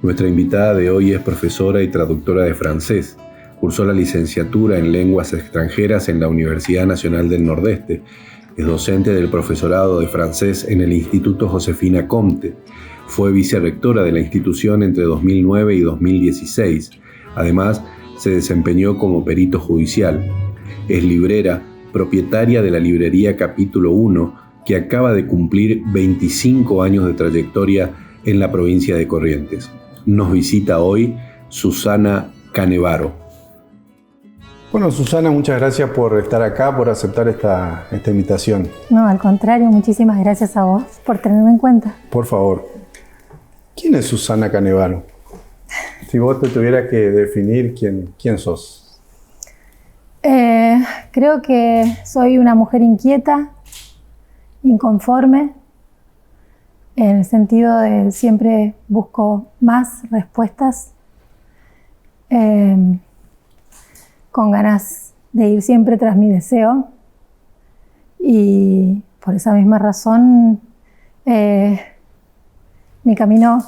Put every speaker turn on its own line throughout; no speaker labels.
Nuestra invitada de hoy es profesora y traductora de francés. Cursó la licenciatura en lenguas extranjeras en la Universidad Nacional del Nordeste. Es docente del profesorado de francés en el Instituto Josefina Comte. Fue vicerrectora de la institución entre 2009 y 2016. Además, se desempeñó como perito judicial. Es librera, propietaria de la librería Capítulo 1, que acaba de cumplir 25 años de trayectoria en la provincia de Corrientes. Nos visita hoy Susana Canevaro.
Bueno, Susana, muchas gracias por estar acá, por aceptar esta invitación.
No, al contrario, muchísimas gracias a vos por tenerme en cuenta.
Por favor, ¿quién es Susana Canevaro? Si vos te tuvieras que definir, ¿quién sos?
Creo que soy una mujer inquieta, inconforme, en el sentido de siempre busco más respuestas, con ganas de ir siempre tras mi deseo, y por esa misma razón mi camino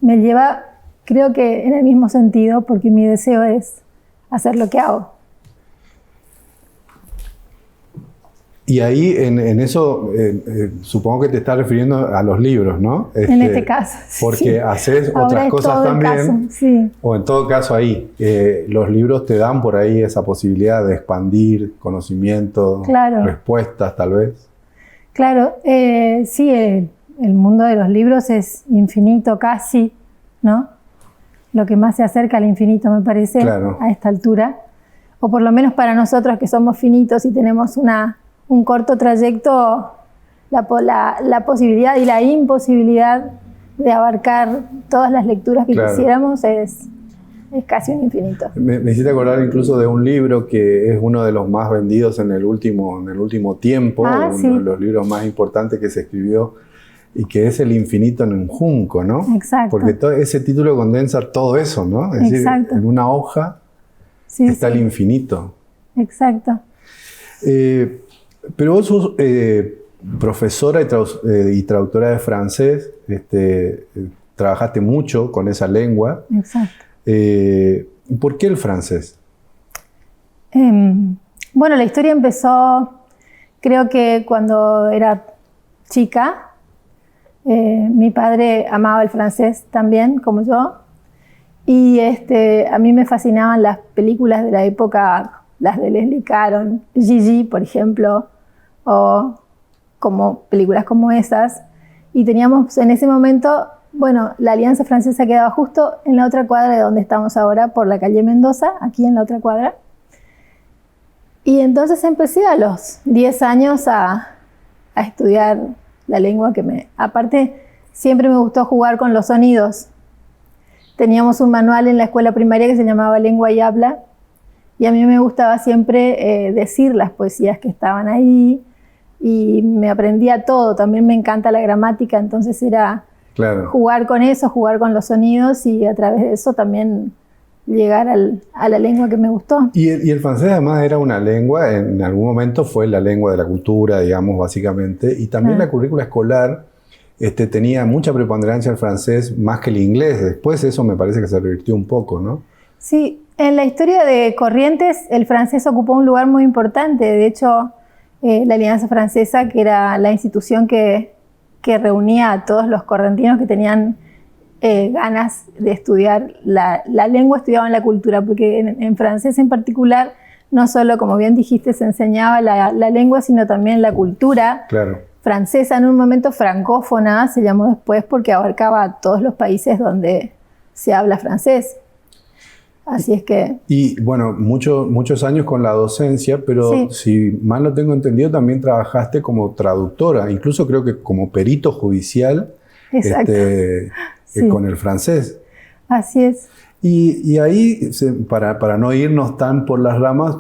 me lleva, creo que en el mismo sentido, porque mi deseo es hacer lo que hago.
Y ahí, en eso, supongo que te estás refiriendo a los libros, ¿no?
En este caso,
porque
sí.
Haces
Ahora
otras cosas también.
Caso, sí.
O en todo caso ahí, los libros te dan por ahí esa posibilidad de expandir conocimiento,
claro.
Respuestas tal vez.
Claro, sí, el mundo de los libros es infinito casi, ¿no? Lo que más se acerca al infinito, me parece,
claro.
A esta altura. O por lo menos para nosotros que somos finitos y tenemos un corto trayecto, la posibilidad y la imposibilidad de abarcar todas las lecturas que
claro.
Quisiéramos es casi un infinito.
Me hiciste acordar incluso de un libro que es uno de los más vendidos en el último tiempo,
sí.
Uno de los libros más importantes que se escribió, y que es El infinito en un junco, ¿no?
Exacto.
Porque ese título condensa todo eso, ¿no? Es decir, en una hoja está el infinito.
Exacto.
Pero vos sos profesora y traductora de francés, trabajaste mucho con esa lengua.
Exacto.
¿Por qué el francés?
Bueno, la historia empezó, creo que cuando era chica. Mi padre amaba el francés también, como yo. Y a mí me fascinaban las películas de la época, las de Leslie Caron, Gigi, por ejemplo, o como películas como esas. Y teníamos en ese momento, bueno, la Alianza Francesa quedaba justo en la otra cuadra de donde estamos ahora, por la calle Mendoza, aquí en la otra cuadra. Y entonces empecé a los 10 años a estudiar la lengua aparte, siempre me gustó jugar con los sonidos. Teníamos un manual en la escuela primaria que se llamaba Lengua y Habla, y a mí me gustaba siempre decir las poesías que estaban ahí, y me aprendía todo. También me encanta la gramática, entonces era
claro.
Jugar con eso, jugar con los sonidos, y a través de eso también llegar a la lengua que me gustó.
Y el francés además era una lengua, en algún momento fue la lengua de la cultura, digamos, básicamente, y también la currícula escolar tenía mucha preponderancia el francés más que el inglés. Después eso me parece que se revirtió un poco, ¿no?
Sí, en la historia de Corrientes el francés ocupó un lugar muy importante. De hecho, la Alianza Francesa, que era la institución que reunía a todos los correntinos que tenían ganas de estudiar la lengua, estudiaban la cultura, porque en francés en particular no solo, como bien dijiste, se enseñaba la lengua, sino también la cultura francesa, en un momento francófona, se llamó después porque abarcaba todos los países donde se habla francés. Así es que... Y
bueno, muchos años con la docencia, pero si mal no tengo entendido, también trabajaste como traductora, incluso creo que como perito judicial.
Exacto.
Con el francés.
Así es.
Y ahí, para no irnos tan por las ramas,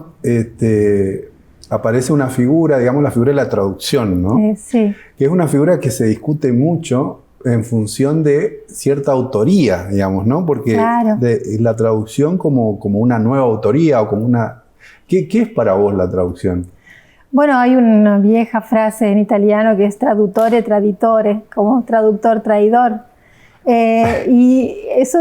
aparece una figura, digamos la figura de la traducción, ¿no?
Sí.
Que es una figura que se discute mucho en función de cierta autoría, digamos, ¿no? Porque la traducción como una nueva autoría o como una... ¿Qué es para vos la traducción?
Bueno, hay una vieja frase en italiano que es traduttore traditore, como traductor traidor. Y eso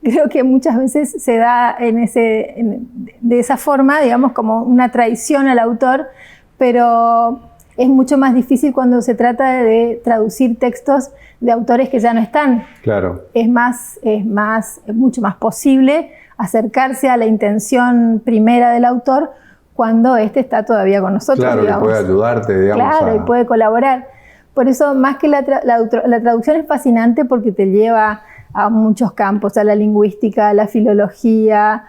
creo que muchas veces se da de esa forma, digamos, como una traición al autor, pero es mucho más difícil cuando se trata de traducir textos de autores que ya no están.
Claro.
Es mucho más posible acercarse a la intención primera del autor cuando éste está todavía con nosotros.
Claro,
digamos.
que puede ayudarte, digamos.
Claro, y puede colaborar. Por eso, más que la traducción es fascinante porque te lleva a muchos campos, a la lingüística, a la filología,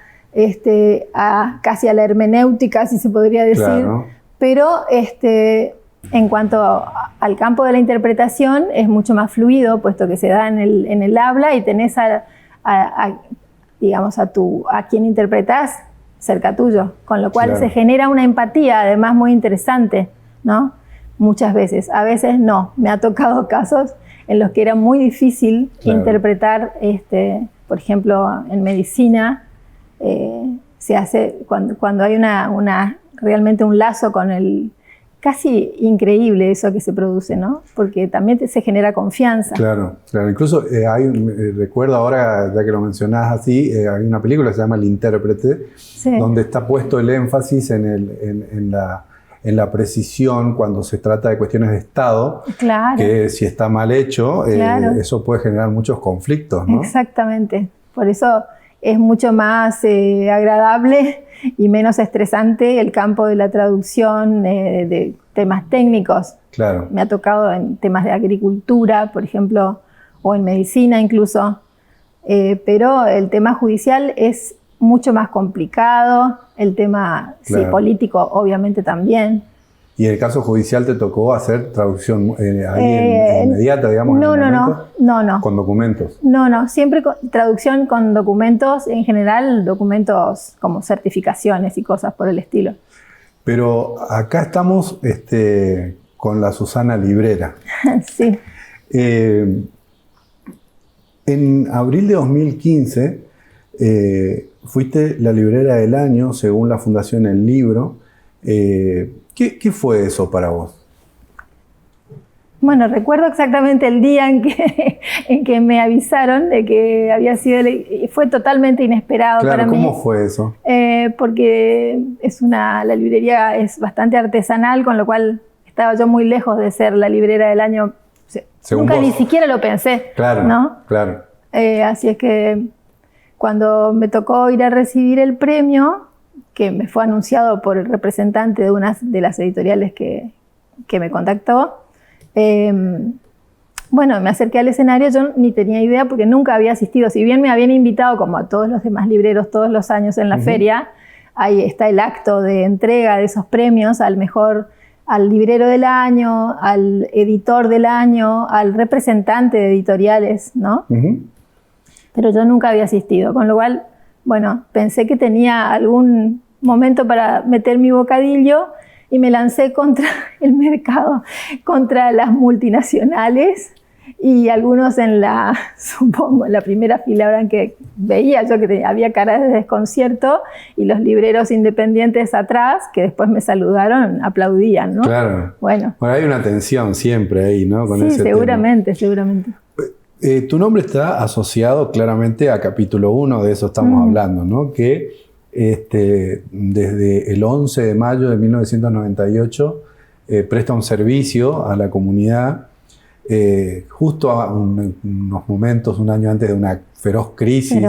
casi a la hermenéutica, si se podría decir.
Claro.
Pero en cuanto al campo de la interpretación, es mucho más fluido, puesto que se da en el habla y tenés digamos, a quien interpretás cerca tuyo, con lo cual se genera una empatía, además muy interesante, ¿no? Muchas veces, a veces no. Me ha tocado casos en los que era muy difícil interpretar, por ejemplo, en medicina, se hace cuando hay realmente un lazo con casi increíble eso que se produce, ¿no? Porque también se genera confianza.
Claro. Incluso recuerdo ahora, ya que lo mencionás así, hay una película que se llama El Intérprete, donde está puesto el énfasis en la precisión cuando se trata de cuestiones de Estado, que si está mal hecho, eso puede generar muchos conflictos, ¿no?
Exactamente. Por eso es mucho más agradable y menos estresante el campo de la traducción de temas técnicos.
Claro.
Me ha tocado en temas de agricultura, por ejemplo, o en medicina incluso, pero el tema judicial es mucho más complicado, el tema político obviamente también.
¿Y en el caso judicial te tocó hacer traducción inmediata, digamos?
No.
¿Con documentos?
No, siempre traducción con documentos, en general documentos como certificaciones y cosas por el estilo.
Pero acá estamos con la Susana Librera.
Sí.
En abril de 2015 fuiste la librera del año según la Fundación El Libro. ¿Qué fue eso para vos?
Bueno, recuerdo exactamente el día en que me avisaron de que había sido... Fue totalmente inesperado para mí.
¿Cómo fue eso?
Porque la librería es bastante artesanal, con lo cual estaba yo muy lejos de ser la librera del año. Nunca ni siquiera lo pensé.
Claro,
¿no?
Claro.
Así es que cuando me tocó ir a recibir el premio, que me fue anunciado por el representante de una de las editoriales que me contactó, bueno, me acerqué al escenario, yo ni tenía idea porque nunca había asistido, si bien me habían invitado como a todos los demás libreros todos los años en la feria, ahí está el acto de entrega de esos premios al librero del año, al editor del año, al representante de editoriales, ¿no? Pero yo nunca había asistido, con lo cual, bueno, pensé que tenía algún momento para meter mi bocadillo y me lancé contra el mercado, contra las multinacionales y algunos supongo, en la primera fila eran que veía yo que había cara de desconcierto y los libreros independientes atrás, que después me saludaron, aplaudían, ¿no?
Claro.
Bueno,
hay una tensión siempre ahí, ¿no? Con
sí,
ese
seguramente.
Tu nombre está asociado claramente a capítulo 1, de eso estamos hablando, ¿no? Que desde el 11 de mayo de 1998 presta un servicio a la comunidad justo a unos momentos, un año antes de una feroz crisis.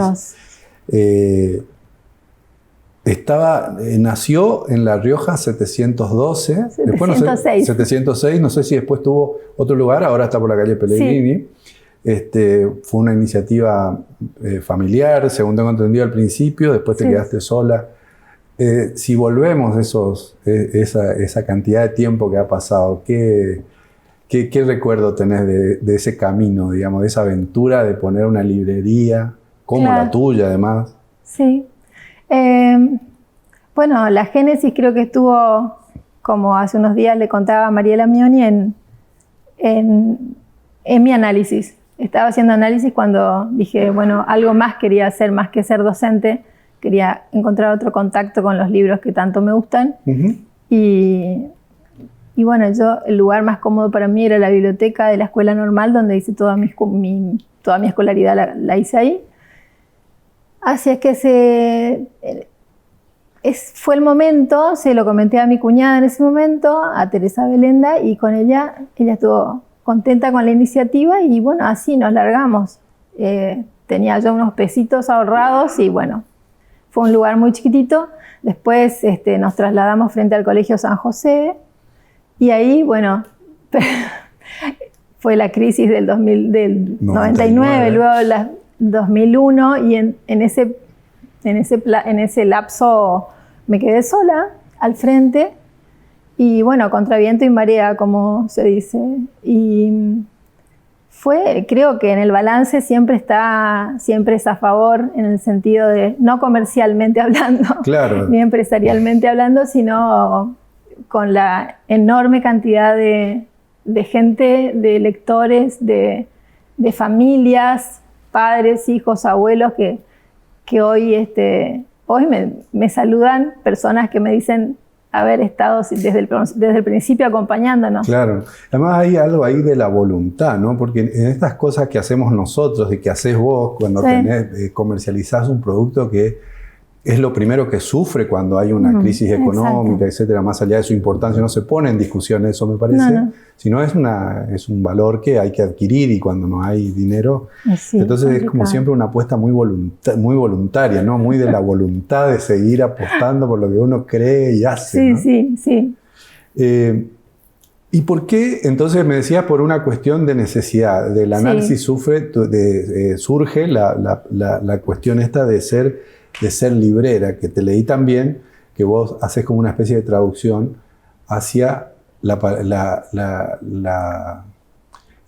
Nació en La Rioja 712.
706.
Después 706, no sé si después tuvo otro lugar, ahora está por la calle Pellegrini. Sí. Fue una iniciativa familiar, según tengo entendido al principio, después te quedaste sola. Si volvemos esa cantidad de tiempo que ha pasado, ¿qué recuerdo tenés de ese camino, digamos, de esa aventura de poner una librería, como la tuya además? Sí.
Bueno, la génesis creo que estuvo, como hace unos días le contaba a Mariela Mioni, en mi análisis. Estaba haciendo análisis cuando dije, bueno, algo más quería hacer, más que ser docente. Quería encontrar otro contacto con los libros que tanto me gustan. Y Y bueno, el lugar más cómodo para mí era la biblioteca de la escuela normal, donde hice toda mi escolaridad, la hice ahí. Así es que fue el momento, se lo comenté a mi cuñada en ese momento, a Teresa Belenda, y con ella estuvo contenta con la iniciativa y bueno, así nos largamos. Tenía yo unos pesitos ahorrados y bueno, fue un lugar muy chiquitito. Después nos trasladamos frente al Colegio San José y ahí, bueno, fue la crisis del 99, luego la 2001 y en ese lapso me quedé sola al frente y bueno, contra viento y marea, como se dice. Y creo que en el balance siempre es a favor en el sentido de no comercialmente hablando,
claro,
ni empresarialmente hablando, sino con la enorme cantidad de gente, de lectores, de familias, padres, hijos, abuelos que hoy me saludan, personas que me dicen haber estado desde el principio acompañándonos.
Claro. Además hay algo ahí de la voluntad, ¿no? Porque en estas cosas que hacemos nosotros y que haces vos cuando comercializás un producto que es lo primero que sufre cuando hay una crisis económica, etcétera, más allá de su importancia, no se pone en discusión eso, me parece, sino es un valor que hay que adquirir y cuando no hay dinero, entonces es como siempre una apuesta muy voluntaria, ¿no? Muy de la voluntad de seguir apostando por lo que uno cree y hace.
Sí.
¿Y por qué? Entonces me decías por una cuestión de necesidad, del análisis surge la cuestión esta de ser librera, que te leí también, que vos haces como una especie de traducción hacia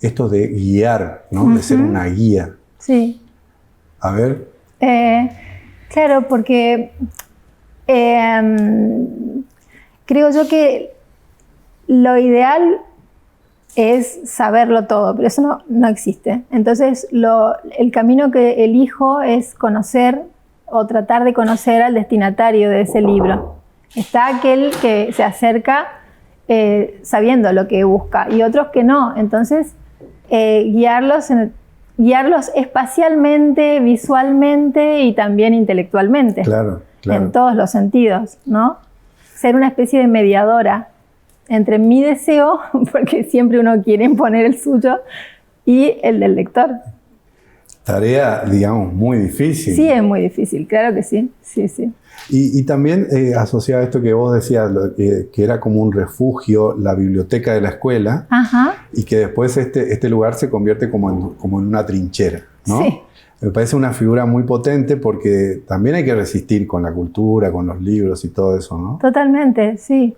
esto de guiar, ¿no? De ser una guía.
Sí.
A ver.
Claro, porque creo yo que lo ideal es saberlo todo, pero eso no existe. Entonces, el camino que elijo es conocer o tratar de conocer al destinatario de ese libro. Está aquel que se acerca sabiendo lo que busca y otros que no. Entonces, guiarlos espacialmente, visualmente y también intelectualmente.
Claro.
En todos los sentidos, ¿no? Ser una especie de mediadora entre mi deseo, porque siempre uno quiere imponer el suyo, y el del lector.
Tarea, digamos, muy difícil.
Sí, es muy difícil, claro que sí.
Y también asociado a esto que vos decías, que era como un refugio, la biblioteca de la escuela, y que después este lugar se convierte como en una trinchera, ¿no?
Sí.
Me parece una figura muy potente porque también hay que resistir con la cultura, con los libros y todo eso, ¿no?
Totalmente, sí.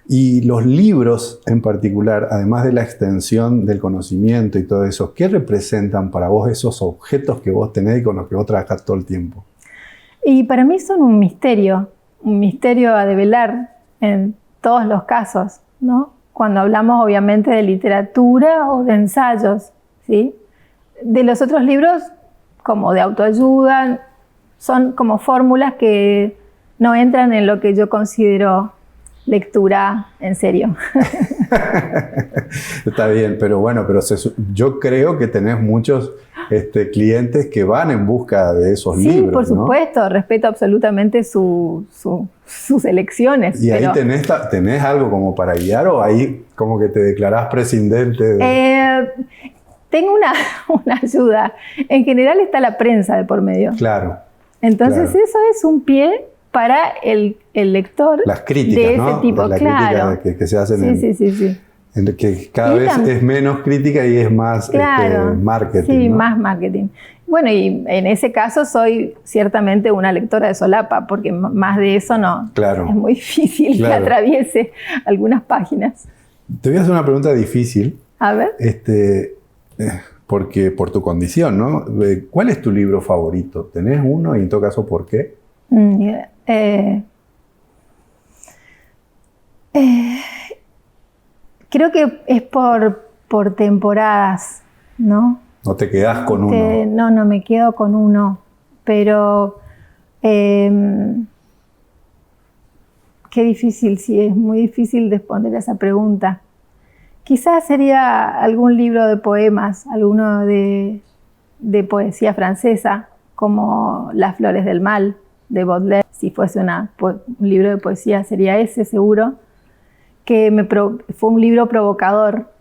Y los libros en particular, además de la extensión del conocimiento y todo eso, ¿qué representan para vos esos objetos que vos tenés y con los que vos trabajás todo el tiempo?
Y para mí son un misterio a develar en todos los casos, ¿no? Cuando hablamos obviamente de literatura o de ensayos, ¿sí? De los otros libros, como de autoayuda, son como fórmulas que no entran en lo que yo considero lectura en serio.
Está bien, pero yo creo que tenés muchos clientes que van en busca de esos libros. Sí,
por supuesto, ¿no? Respeto absolutamente sus elecciones.
¿Y ahí tenés algo como para guiar o ahí como que te declarás prescindente?
Tengo una ayuda. En general está la prensa de por medio.
Claro.
Entonces eso es un pie para el lector.
Las críticas,
de ese
¿no?
tipo,
la
claro.
Crítica que se hacen
sí.
En que cada vez es menos crítica y es más marketing.
Sí,
¿no?
Más marketing. Bueno, y en ese caso soy ciertamente una lectora de solapa, porque más de eso no.
Claro.
Es muy difícil que atraviese algunas páginas.
Te voy a hacer una pregunta difícil.
A ver.
Porque por tu condición, ¿no? ¿Cuál es tu libro favorito? ¿Tenés uno y en todo caso por qué?
Creo que es por temporadas, ¿no?
¿No te quedás con uno?
No me quedo con uno, pero qué difícil, sí, es muy difícil responder a esa pregunta. Quizás sería algún libro de poemas, alguno de poesía francesa, como Las flores del mal, de Baudelaire. Si fuese un libro de poesía, sería ese seguro, que fue un libro provocador.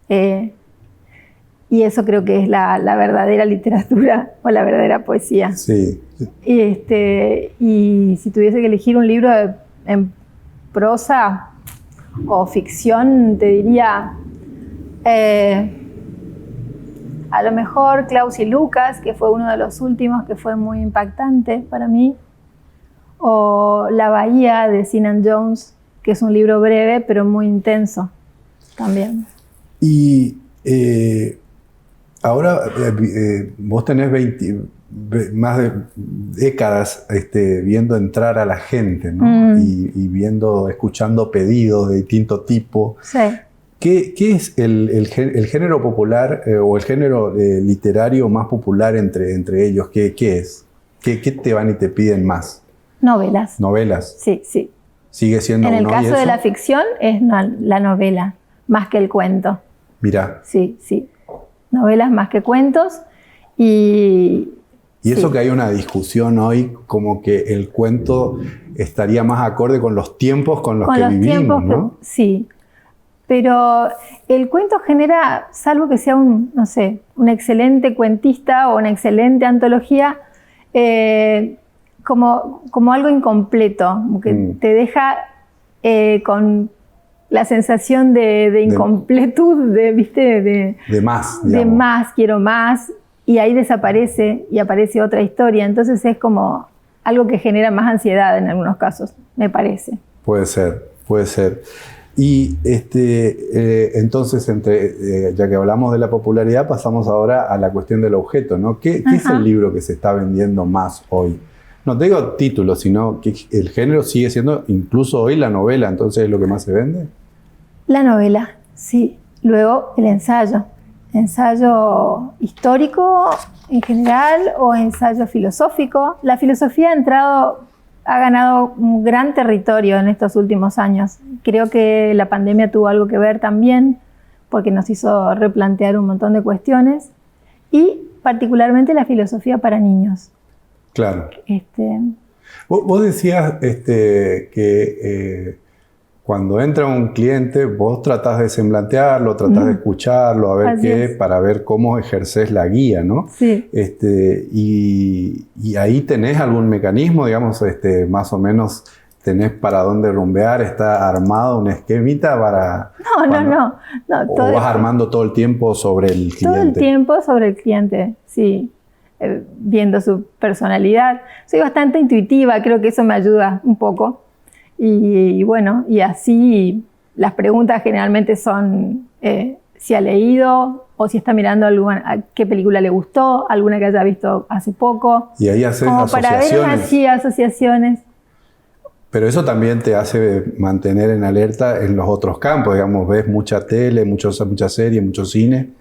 Y eso creo que es la verdadera literatura o la verdadera poesía.
Sí.
Y si tuviese que elegir un libro en prosa o ficción, te diría a lo mejor Klaus y Lucas, que fue uno de los últimos que fue muy impactante para mí, o La bahía de Sinan Jones, que es un libro breve pero muy intenso también.
Y ahora vos tenés más de décadas viendo entrar a la gente, ¿no? Y escuchando pedidos de distinto tipo.
Sí.
¿Qué es el género popular o el género literario más popular entre ellos? ¿Qué es? ¿Qué te van y te piden más?
Novelas.
¿Novelas?
Sí, sí.
¿Sigue siendo
en el
uno
caso
y eso?
de la ficción es la novela, más que el cuento.
Mirá.
Sí, sí. Novelas más que cuentos. Y
eso
sí.
que hay una discusión hoy, como que el cuento estaría más acorde con los tiempos con los que vivimos, ¿no?
Sí. Pero el cuento genera, salvo que sea un excelente cuentista o una excelente antología, como algo incompleto, que te deja con la sensación de incompletud, de
más,
digamos. De más, quiero más, y ahí desaparece y aparece otra historia. Entonces es como algo que genera más ansiedad en algunos casos, me parece.
Puede ser. Y entonces, ya que hablamos de la popularidad, pasamos ahora a la cuestión del objeto, ¿no? ¿Qué es el libro que se está vendiendo más hoy? No te digo título, sino que el género sigue siendo incluso hoy la novela, entonces ¿es lo que más se vende?
La novela, sí. Luego el ensayo histórico en general o ensayo filosófico. La filosofía ha ganado un gran territorio en estos últimos años. Creo que la pandemia tuvo algo que ver también, porque nos hizo replantear un montón de cuestiones, y particularmente la filosofía para niños.
Claro. Vos decías que cuando entra un cliente, vos tratás de semblantearlo, tratás de escucharlo, a ver para ver cómo ejercés la guía, ¿no?
Sí.
Y ahí tenés algún mecanismo, digamos, más o menos tenés para dónde rumbear, está armado un esquemita para...
No.
¿O vas armando todo el tiempo sobre el cliente?
Todo el tiempo sobre el cliente, sí. Viendo su personalidad. Soy bastante intuitiva, creo que eso me ayuda un poco. Y bueno, y así las preguntas generalmente son si ha leído o si está mirando qué película le gustó, alguna que haya visto hace poco.
Y ahí haces
como
asociaciones.
Para ver así asociaciones.
Pero eso también te hace mantener en alerta en los otros campos, digamos, ves mucha tele, mucha serie, mucho cine.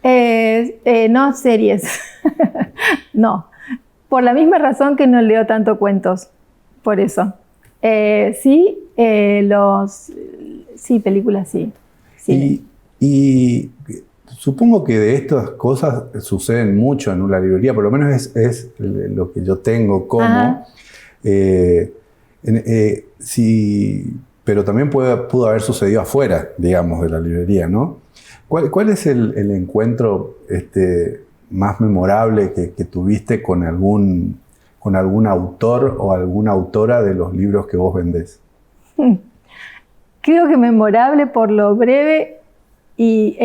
No series, no. Por la misma razón que no leo tanto cuentos, por eso. Sí, películas sí.
Y supongo que de estas cosas suceden mucho en una librería, por lo menos es lo que yo tengo como... pero también pudo haber sucedido afuera, digamos, de la librería, ¿no? ¿Cuál es el encuentro más memorable que tuviste con algún autor o alguna autora de los libros que vos vendés?
Creo que memorable por lo breve y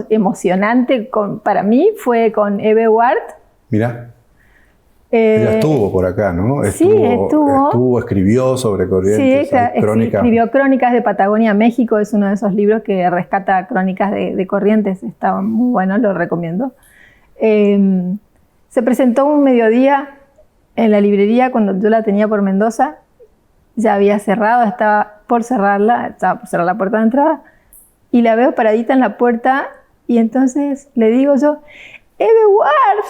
emocionante para mí fue con Eve Ward.
Mirá. Ella estuvo por acá, ¿no?
Estuvo,
escribió sobre Corrientes.
Sí, escribió Crónicas de Patagonia, México, es uno de esos libros que rescata crónicas de Corrientes, está muy bueno, lo recomiendo. Se presentó un mediodía en la librería cuando yo la tenía por Mendoza, ya había cerrado, estaba por cerrar la puerta de entrada, y la veo paradita en la puerta, y entonces le digo yo, ¡Eve Ward!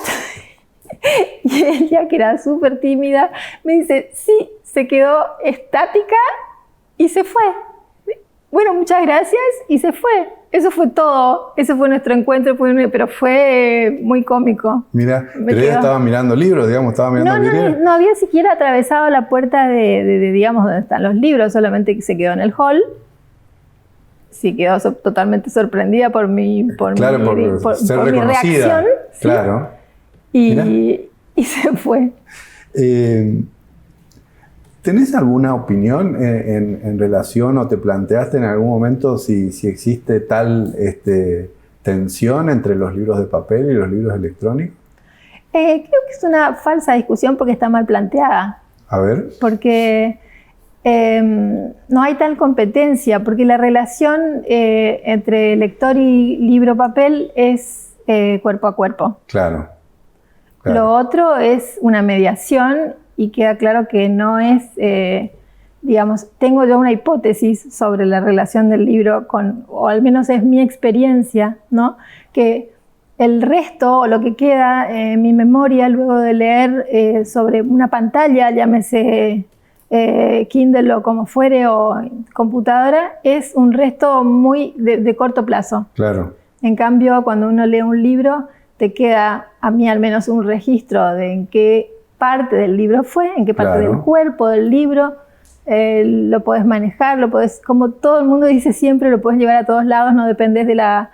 Y ella, que era súper tímida, me dice, sí, se quedó estática y se fue. Bueno, muchas gracias, y se fue. Eso fue todo. Ese fue nuestro encuentro, pero fue muy cómico.
Mira, pero ella estaba mirando libros, digamos, estaba mirando vidrieras.
No había siquiera atravesado la puerta digamos, donde están los libros, solamente que se quedó en el hall. Sí, quedó totalmente sorprendida por mi reacción.
Claro.
¿Sí? Y se fue.
¿Tenés alguna opinión en relación o te planteaste en algún momento si existe tal tensión entre los libros de papel y los libros electrónicos?
Creo que es una falsa discusión porque está mal planteada.
A ver.
Porque no hay tal competencia, porque la relación entre lector y libro-papel es cuerpo a cuerpo.
Claro.
Lo otro es una mediación y queda claro que no es, digamos, tengo yo una hipótesis sobre la relación del libro o al menos es mi experiencia, ¿no? Que el resto, o lo que queda en mi memoria luego de leer sobre una pantalla, llámese Kindle o como fuere, o computadora, es un resto muy de corto plazo.
Claro.
En cambio, cuando uno lee un libro, te queda, a mí al menos, un registro de en qué parte del libro fue, en qué parte del cuerpo del libro, lo podés manejar, como todo el mundo dice siempre, lo podés llevar a todos lados, no dependés nada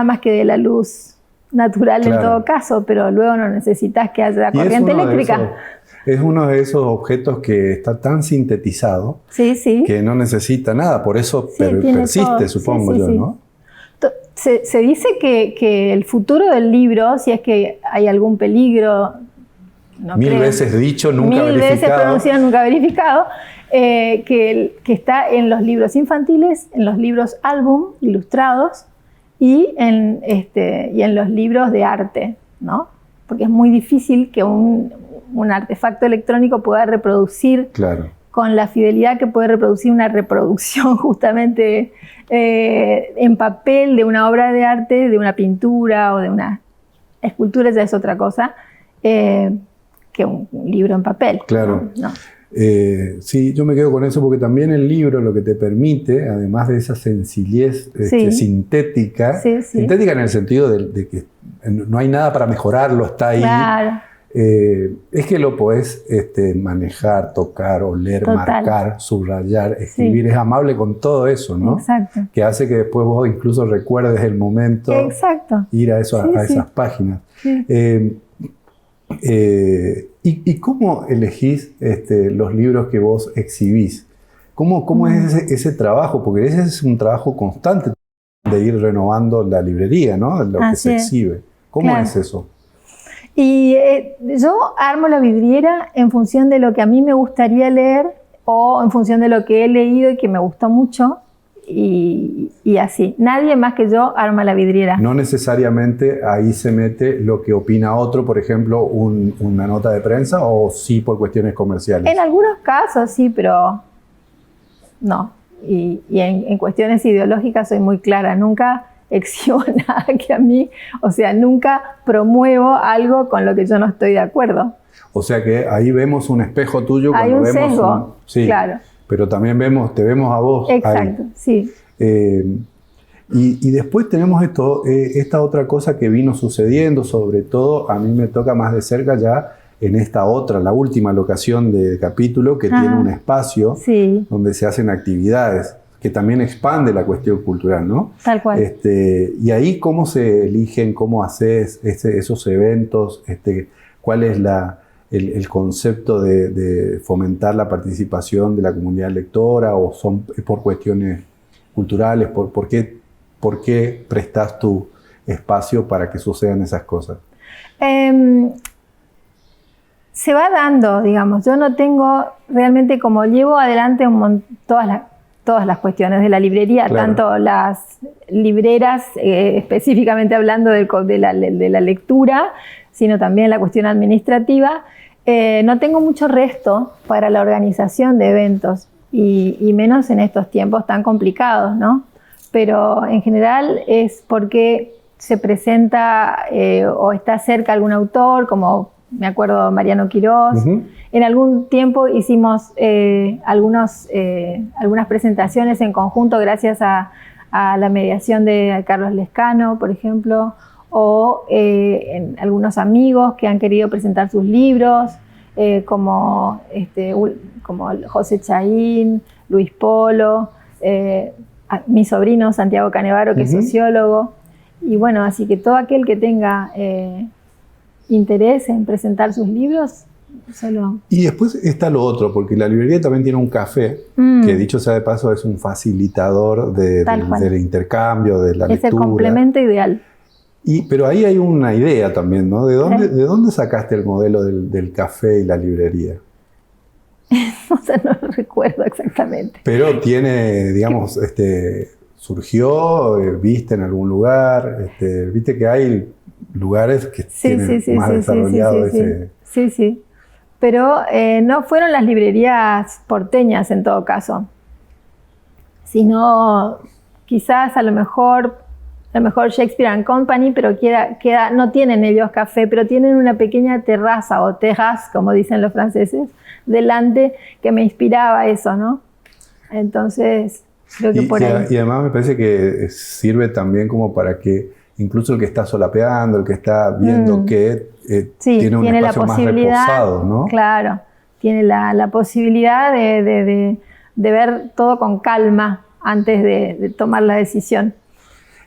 más que de la luz natural en todo caso, pero luego no necesitas que haya corriente eléctrica.
Es uno de esos objetos que está tan sintetizado que no necesita nada, por eso persiste, supongo yo, ¿no?
Se dice que el futuro del libro, si es que hay algún peligro,
mil veces dicho, nunca verificado.
Mil veces pronunciado, nunca verificado, que está en los libros infantiles, en los libros álbum ilustrados y en los libros de arte, ¿no? Porque es muy difícil que un artefacto electrónico pueda reproducir con la fidelidad que puede reproducir una reproducción justamente en papel de una obra de arte, de una pintura o de una escultura, ya es otra cosa, que un libro en papel.
Claro.
¿no?
Sí, yo me quedo con eso porque también el libro lo que te permite, además de esa sencillez sintética, sintética en el sentido de que no hay nada para mejorarlo, está ahí.
Claro.
Es que lo podés manejar, tocar, oler, marcar, subrayar, escribir. Es amable con todo eso, ¿no?
Exacto.
Que hace que después vos incluso recuerdes el momento.
Exacto.
Ir a esas páginas.
Sí.
¿Y cómo elegís los libros que vos exhibís? ¿Cómo es ese trabajo? Porque ese es un trabajo constante de ir renovando la librería, ¿no? Lo que se exhibe. ¿Cómo es eso?
Y yo armo la vidriera en función de lo que a mí me gustaría leer o en función de lo que he leído y que me gustó mucho y así. Nadie más que yo arma la vidriera.
No necesariamente ahí se mete lo que opina otro, por ejemplo, una nota de prensa, o sí por cuestiones comerciales.
En algunos casos sí, pero no. Y en cuestiones ideológicas soy muy clara. Nunca exhibo nada que a mí, o sea, nunca promuevo algo con lo que yo no estoy de acuerdo.
O sea que ahí vemos un espejo tuyo cuando
hay un
vemos
sesgo, claro.
Pero también te vemos a vos.
Exacto,
ahí.
Sí.
Y después tenemos esta otra cosa que vino sucediendo, sobre todo a mí me toca más de cerca ya en esta otra, la última locación de capítulo, que tiene un espacio donde se hacen actividades, que también expande la cuestión cultural, ¿no?
Tal cual.
Y ahí, ¿cómo se eligen, cómo haces esos eventos? ¿Cuál es el concepto de fomentar la participación de la comunidad lectora, o son por cuestiones culturales? ¿Por qué prestas tu espacio para que sucedan esas cosas?
Se va dando, digamos. Yo no tengo realmente, como llevo adelante todas las cuestiones de la librería, tanto las libreras, específicamente hablando de la lectura, sino también la cuestión administrativa. No tengo mucho resto para la organización de eventos y menos en estos tiempos tan complicados, ¿no? Pero en general es porque se presenta o está cerca algún autor, como me acuerdo Mariano Quirós. En algún tiempo hicimos algunas presentaciones en conjunto gracias a la mediación de Carlos Lescano, por ejemplo, o en algunos amigos que han querido presentar sus libros, como José Chaín, Luis Polo, mi sobrino Santiago Canevaro, que es sociólogo. Y bueno, así que todo aquel que tenga interés en presentar sus libros, solo...
Y después está lo otro, porque la librería también tiene un café, que dicho sea de paso es un facilitador del intercambio, de la lectura.
Es el complemento ideal.
Pero ahí hay una idea también, ¿no? ¿De dónde sacaste el modelo del café y la librería?
O sea, no lo recuerdo exactamente.
Pero tiene, digamos, surgió, viste en algún lugar, viste que hay lugares que tienen más desarrollado ese...
Sí. Pero no fueron las librerías porteñas en todo caso, sino quizás a lo mejor Shakespeare and Company, pero no tienen ellos café, pero tienen una pequeña terraza o terrace, como dicen los franceses, delante, que me inspiraba eso, ¿no? Entonces, creo que por ahí.
Y además me parece que sirve también como para que incluso el que está solapeando, el que está viendo que tiene un espacio más reposado, ¿no?
Claro, tiene la posibilidad de ver todo con calma antes de tomar la decisión.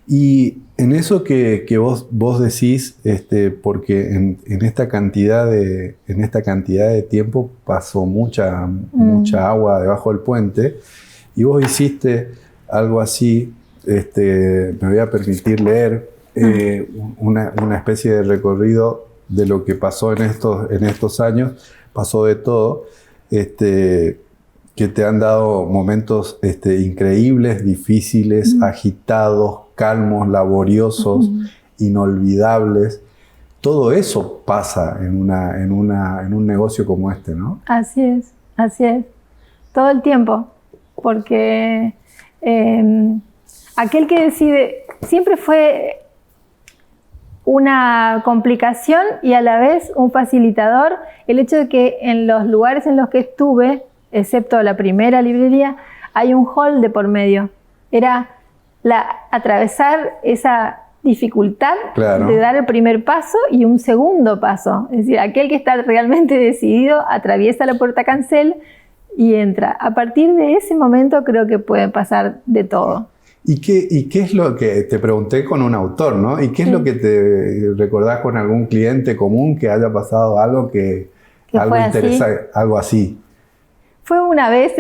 Y en eso que vos decís, porque en esta cantidad de tiempo pasó mucha agua debajo del puente, y vos hiciste algo así, me voy a permitir leer una especie de recorrido de lo que pasó en estos años. Pasó de todo, que te han dado momentos increíbles, difíciles, agitados, calmos, laboriosos, inolvidables. Todo eso pasa en un negocio como este, ¿no?
Así es. Todo el tiempo. Porque aquel que decide siempre fue una complicación y a la vez un facilitador. El hecho de que en los lugares en los que estuve, excepto la primera librería, hay un hall de por medio. Era atravesar esa dificultad de dar el primer paso y un segundo paso. Es decir, aquel que está realmente decidido atraviesa la puerta cancel y entra. A partir de ese momento creo que puede pasar de todo.
¿Y qué es lo que te pregunté con un autor, ¿no? ¿Y qué es lo que te recordás con algún cliente común que haya pasado algo algo interesante, algo así?
Fue una vez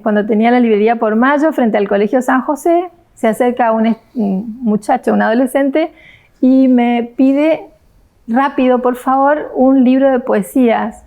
cuando tenía la librería por Mayo frente al Colegio San José. Se acerca un muchacho, un adolescente, y me pide rápido, por favor, un libro de poesías.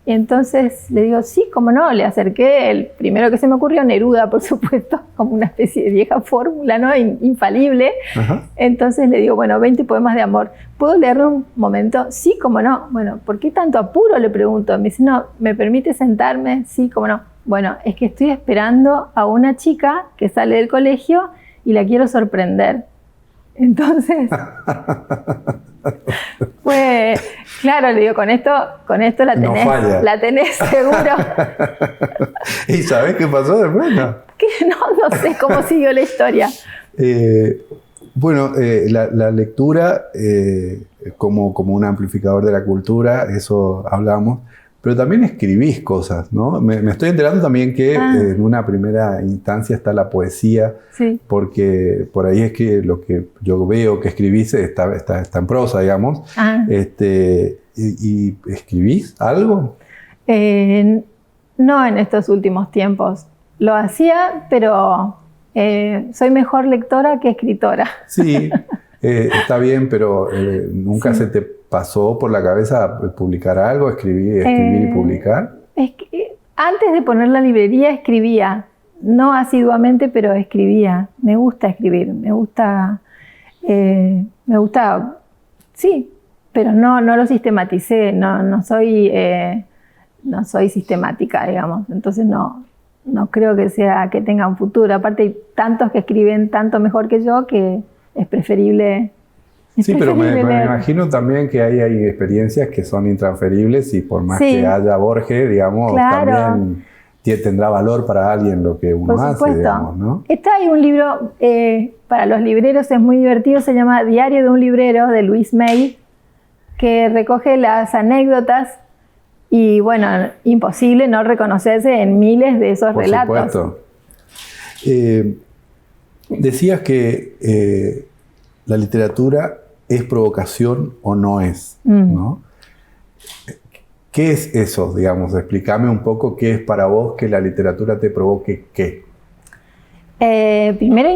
Y entonces le digo, sí, cómo no, le acerqué el primero que se me ocurrió, Neruda, por supuesto, como una especie de vieja fórmula, ¿no? Infalible. Ajá. Entonces le digo, bueno, 20 poemas de amor. ¿Puedo leerlo un momento? Sí, cómo no. Bueno, ¿por qué tanto apuro? Le pregunto. Me dice, no, ¿me permite sentarme? Sí, cómo no. Bueno, es que estoy esperando a una chica que sale del colegio y la quiero sorprender. Entonces, pues, claro, le digo, con esto la tenés, no falla. La tenés seguro.
¿Y sabés qué pasó después?
No sé cómo siguió la historia.
La lectura como un amplificador de la cultura, eso hablamos. Pero también escribís cosas, ¿no? Me estoy enterando también que en una primera instancia está la poesía, sí. Porque por ahí es que lo que yo veo que escribís está en prosa, digamos. ¿Y escribís algo? No en estos últimos tiempos. Lo hacía, pero soy mejor lectora que escritora. Sí, está bien, pero nunca se te pasó por la cabeza publicar algo, escribir y publicar.
Es que antes de poner la librería escribía, no asiduamente, pero escribía. Me gusta escribir, me gusta, sí, pero no lo sistematicé, no soy sistemática, digamos. Entonces no creo que tenga un futuro. Aparte hay tantos que escriben tanto mejor que yo que es preferible
Sí, pero me imagino también que hay experiencias que son intransferibles y por más que haya Borges, digamos, también tendrá valor para alguien lo que uno hace, digamos, ¿no?
Hay un libro, para los libreros es muy divertido, se llama Diario de un librero, de Luis May, que recoge las anécdotas y, bueno, imposible no reconocerse en miles de esos relatos.
Por supuesto. Decías que la literatura es provocación o no es, ¿no? ¿Qué es eso, digamos? Explícame un poco qué es para vos que la literatura te provoque qué.
Primero,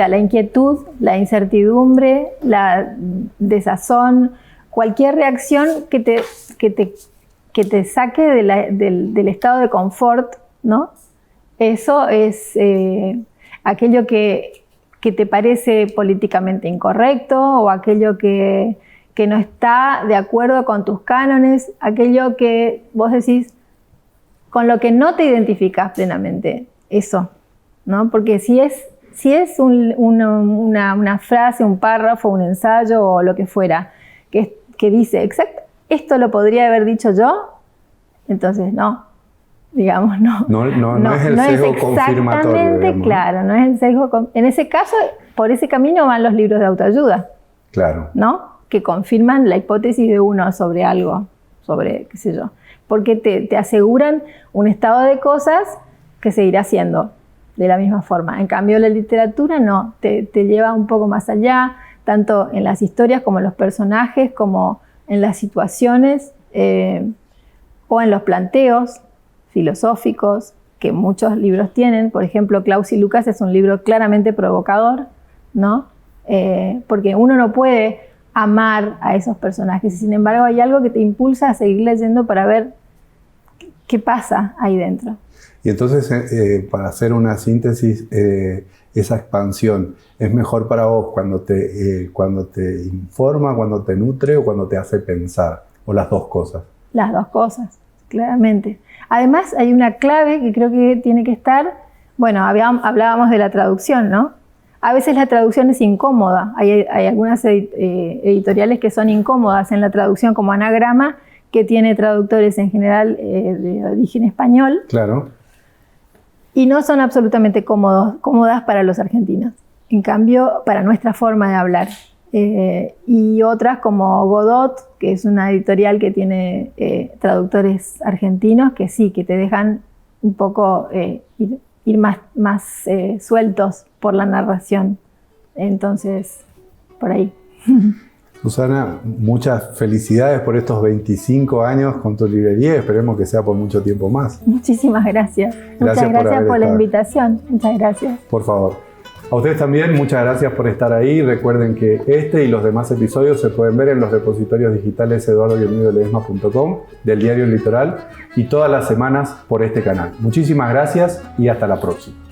la inquietud, la incertidumbre, la desazón, cualquier reacción que te saque del estado de confort, ¿no? Eso es aquello que te parece políticamente incorrecto o aquello que no está de acuerdo con tus cánones, aquello que vos decís con lo que no te identificás plenamente, eso, ¿no? Porque si es una frase, un párrafo, un ensayo o lo que fuera, que dice, exacto, esto lo podría haber dicho yo, entonces no, digamos,
no es el sesgo confirmatorio, digamos.
Claro, no es el sesgo. En ese caso, por ese camino van los libros de autoayuda.
Claro.
¿No? Que confirman la hipótesis de uno sobre algo, sobre qué sé yo. Porque te aseguran un estado de cosas que seguirá siendo de la misma forma. En cambio, la literatura no, te lleva un poco más allá, tanto en las historias como en los personajes, como en las situaciones o en los planteos filosóficos que muchos libros tienen. Por ejemplo, Klaus y Lucas es un libro claramente provocador, ¿no? Porque uno no puede amar a esos personajes y sin embargo hay algo que te impulsa a seguir leyendo para ver qué pasa ahí dentro.
Y entonces, para hacer una síntesis, esa expansión es mejor para vos cuando te informa, cuando te nutre o cuando te hace pensar, o las dos cosas. Las dos cosas, claramente.
Además hay una clave que creo que tiene que estar, bueno, hablábamos de la traducción, ¿no? A veces la traducción es incómoda, hay algunas editoriales que son incómodas en la traducción, como Anagrama, que tiene traductores en general de origen español.
Claro.
Y no son absolutamente cómodas para los argentinos, en cambio para nuestra forma de hablar. Y otras como Godot, que es una editorial que tiene traductores argentinos, que sí, que te dejan un poco ir más sueltos por la narración. Entonces, por ahí.
Susana, muchas felicidades por estos 25 años con tu librería. Esperemos que sea por mucho tiempo más.
Muchísimas gracias. Muchas gracias por la invitación. Muchas gracias.
Por favor. A ustedes también, muchas gracias por estar ahí. Recuerden que este y los demás episodios se pueden ver en los repositorios digitales eduardo-ledesma.com del Diario El Litoral y todas las semanas por este canal. Muchísimas gracias y hasta la próxima.